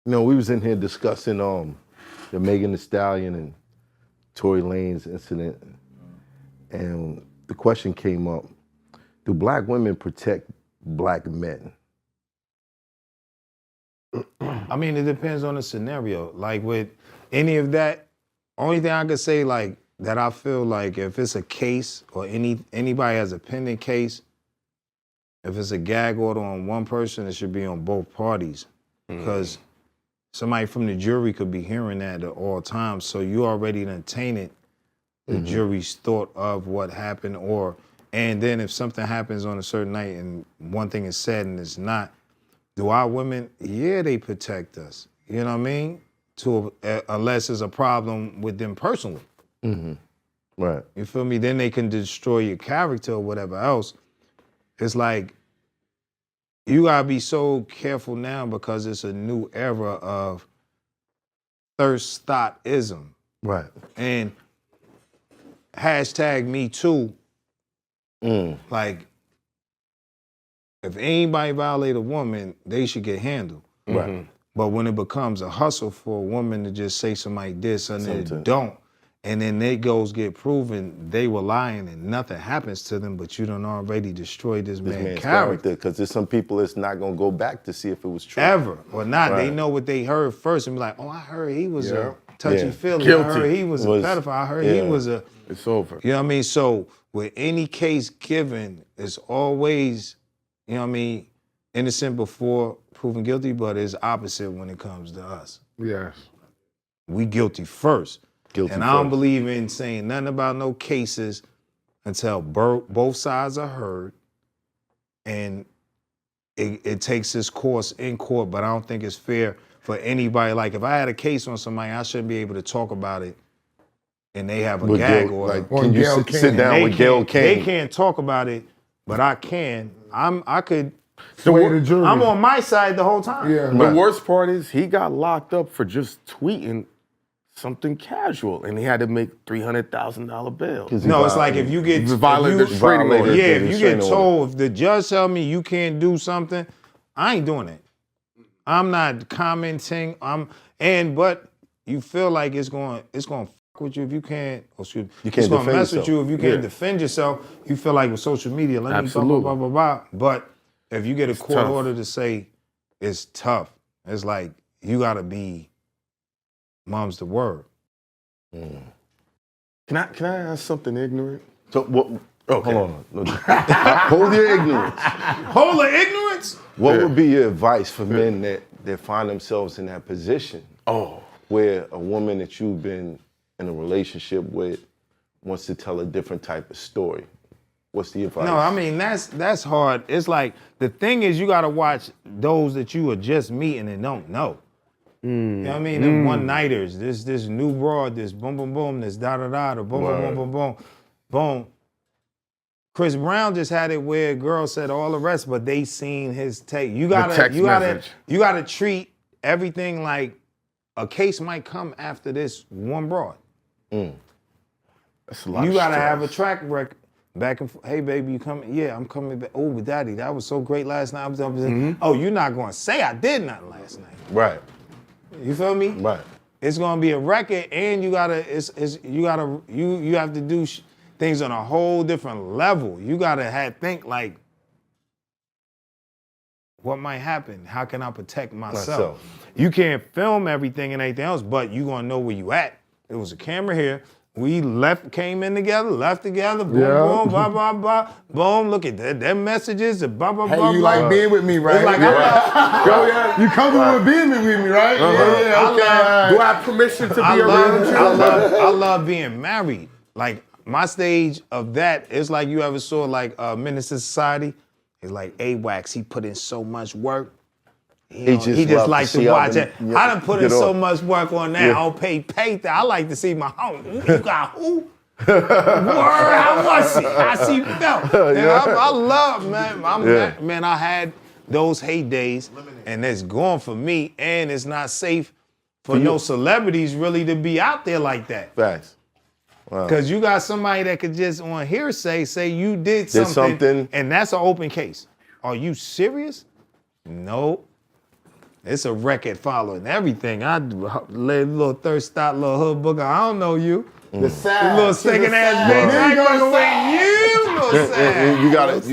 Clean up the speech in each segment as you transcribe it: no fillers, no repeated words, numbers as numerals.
we was in here discussing the Megan Thee Stallion and Tory Lanez incident, and the question came up: do black women protect black men? I mean, it depends on the scenario. Like with any of that, only thing I could say like that I feel like if it's a case or anybody has a pending case, if it's a gag order on one person, it should be on both parties. Because somebody from the jury could be hearing that at all times. So you already done tainted the jury's thought of what happened, and then if something happens on a certain night and one thing is said and it's not, do our women? Yeah, they protect us. You know what I mean? Unless there's a problem with them personally. Right. You feel me? Then they can destroy your character or whatever else. It's like, you gotta be so careful now because it's a new era of Thoughtism. Right. And #MeToo. Like, if anybody violate a woman, they should get handled. Right. But when it becomes a hustle for a woman to just say somebody did something that don't, and then they get proven they were lying and nothing happens to them, but you done already destroyed this man's character. Because there's some people that's not gonna go back to see if it was true. Ever or not. Right. They know what they heard first and be like, oh, I heard he was a touchy-feely. Guilty. I heard he was a pedophile. I heard he was a... It's over. You know what I mean? So with any case given, it's always, you know what I mean, innocent before proven guilty, but it's opposite when it comes to us. Yes. We guilty first. Guilty and I don't believe in saying nothing about no cases until both sides are heard and it takes its course in court, but I don't think it's fair for anybody. Like if I had a case on somebody, I shouldn't be able to talk about it and they have a gag order. Like, can you sit down with Gail King? They can't talk about it, but I can. I could Sway the jury. I'm on my side the whole time. Yeah. The worst part is he got locked up for just tweeting something casual, and he had to make $300,000 bail. No, it's like if you get if you get told, if the judge tell me you can't do something, I ain't doing it. I'm not commenting. But you feel like it's going fuck with you if you can't. It's going to mess with you if you can't defend yourself. You feel like with social media, let me blah blah blah blah. But if you get a court order to say it's tough, it's like you got to be. Mom's the word. Can I ask something ignorant? So what? Okay. Hold on. Hold your ignorance. Hold the ignorance? What would be your advice for men that find themselves in that position? Where a woman that you've been in a relationship with wants to tell a different type of story. What's the advice? No, I mean that's hard. It's like the thing is you gotta watch those that you are just meeting and don't know. You know what I mean? Them one-nighters, this new broad, this boom, boom, boom, this da-da-da, the boom, boom, boom, boom, boom, boom. Chris Brown just had it where a girl said all the rest, but they seen his take. You gotta treat everything like a case might come after this one broad. That's a lot You of gotta stress. have a track record. Back and forth. Hey, baby, you coming? Yeah, I'm coming back. Oh, daddy, that was so great last night. Oh, you're not gonna say I did nothing last night. Right. You feel me? Right. It's gonna be a record, and you have to do things on a whole different level. You gotta think like, what might happen? How can I protect myself? You can't film everything and anything else, but you gonna know where you at. There was a camera here. We came in together, left together, boom, boom, blah, blah, blah, boom, look at that. Them messages, blah, blah, blah, you blah. like being with me, right? It's like, You comfortable with being with me, right? Yeah, okay. Do I have permission to be around you? I love being married. Like, my stage of that is like you ever saw like Menace to Society? It's like A-Wax, he put in so much work. He just like to watch it. I done put in so much work on that. I don't pay that. I like to see my home. You got who? Word, how was it? I see felt. I love, man. Man, I had those hate days, and it's gone for me, and it's not safe for no celebrities really to be out there like that. Facts. Because you got somebody that could just on hearsay say you did something, and that's an open case. Are you serious? No. It's a record following everything. I lay a little thirst stop, little hood booker. I don't know you. The sad. You little stinking ass bitch. I ain't fucking with you, little sad.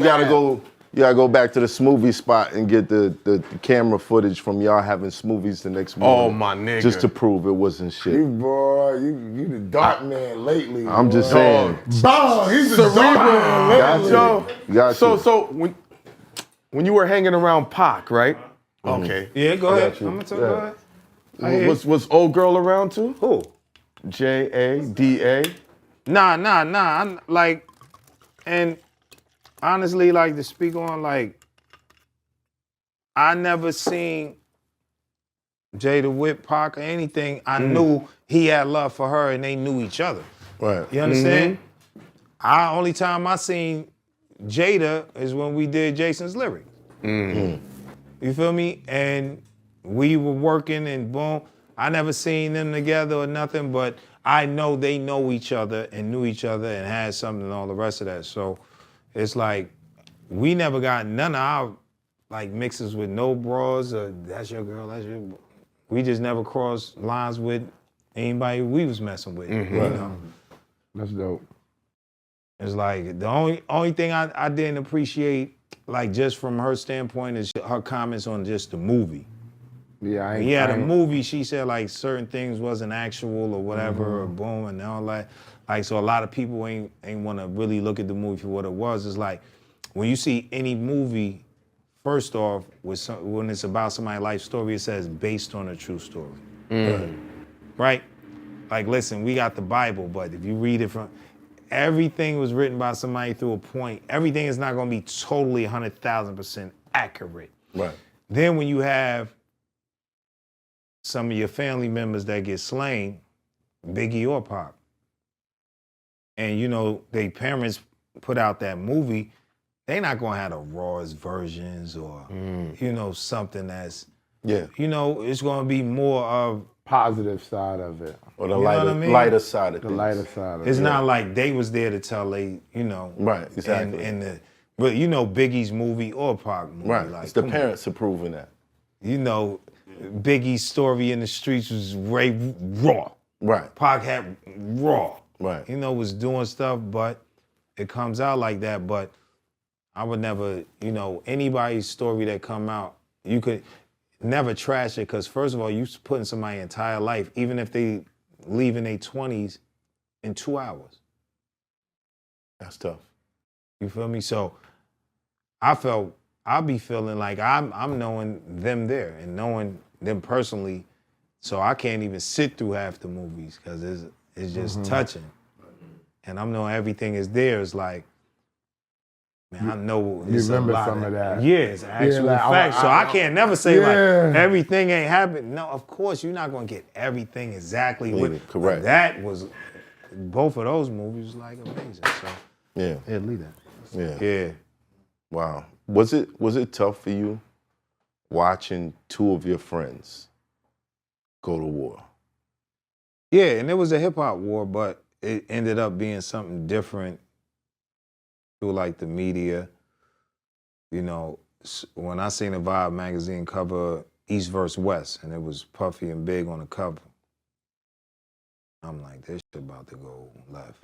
You gotta go back to the smoothie spot and get the camera footage from y'all having smoothies the next morning. Oh, my nigga. Just to prove it wasn't shit. You boy, you the dark man lately. I'm boy. just saying. Bong, he's the dark man lately. Got you. So when you were hanging around Pac, right? Okay. Yeah, go ahead. you. I'm gonna talk Yeah. about it. Was old girl around too? Who? Jada. Nah. I'm like, and honestly, like to speak on, like, I never seen Jada with Pac or anything. I knew he had love for her and they knew each other. Right. You understand? Only time I seen Jada is when we did Jason's lyrics. You feel me? And we were working and boom. I never seen them together or nothing, but I know they know each other and knew each other and had something and all the rest of that. So it's like, we never got none of our like mixes with no bras or that's your girl, that's your. We just never crossed lines with anybody we was messing with. You know? That's dope. It's like the only thing I didn't appreciate, like just from her standpoint, is her comments on just the movie. Yeah, The movie, she said like certain things wasn't actual or whatever, or boom, and all that. Like, so a lot of people ain't want to really look at the movie for what it was. It's like, when you see any movie, first off, when it's about somebody's life story, it says based on a true story. Right? Like, listen, we got the Bible, but if you read it from, everything was written by somebody through a point. Everything is not going to be totally 100,000% accurate. Right. Then when you have some of your family members that get slain, Biggie or Pac, and you know, they parents put out that movie, they not gonna have the rawest versions or, you know, something that's, you know, it's gonna be more of positive side of it. Or the You know what I mean? lighter side of The things. lighter side of it's it. not like they was there to tell they, you know. Right, exactly. But you know, Biggie's movie or Pac movie. Right. Like, It's the come on. parents approving that. You know, Biggie's story in the streets was raw. Right. Pac had raw. Right. You know, was doing stuff, but it comes out like that. But I would never, you know, anybody's story that come out, you could never trash it, because first of all, you putting somebody's entire life, even if they leave in their 20s, in 2 hours. That's tough. You feel me? So I'll be feeling like I'm knowing them there and knowing them personally, so I can't even sit through half the movies because it's just touching. And I'm knowing everything is there. It's like, man, I know You it's remember a lot some of that. Yeah, it's actual like, facts. So I can't never say like everything ain't happening. No, of course you're not gonna get everything exactly. Correct. But that was, both of those movies like amazing. So Yeah. leave that. Yeah. Yeah. Wow. Was it tough for you watching two of your friends go to war? Yeah, and it was a hip hop war, but it ended up being something different through like the media. You know, when I seen a Vibe magazine cover East vs. West, and it was Puffy and Big on the cover, I'm like, this shit about to go left.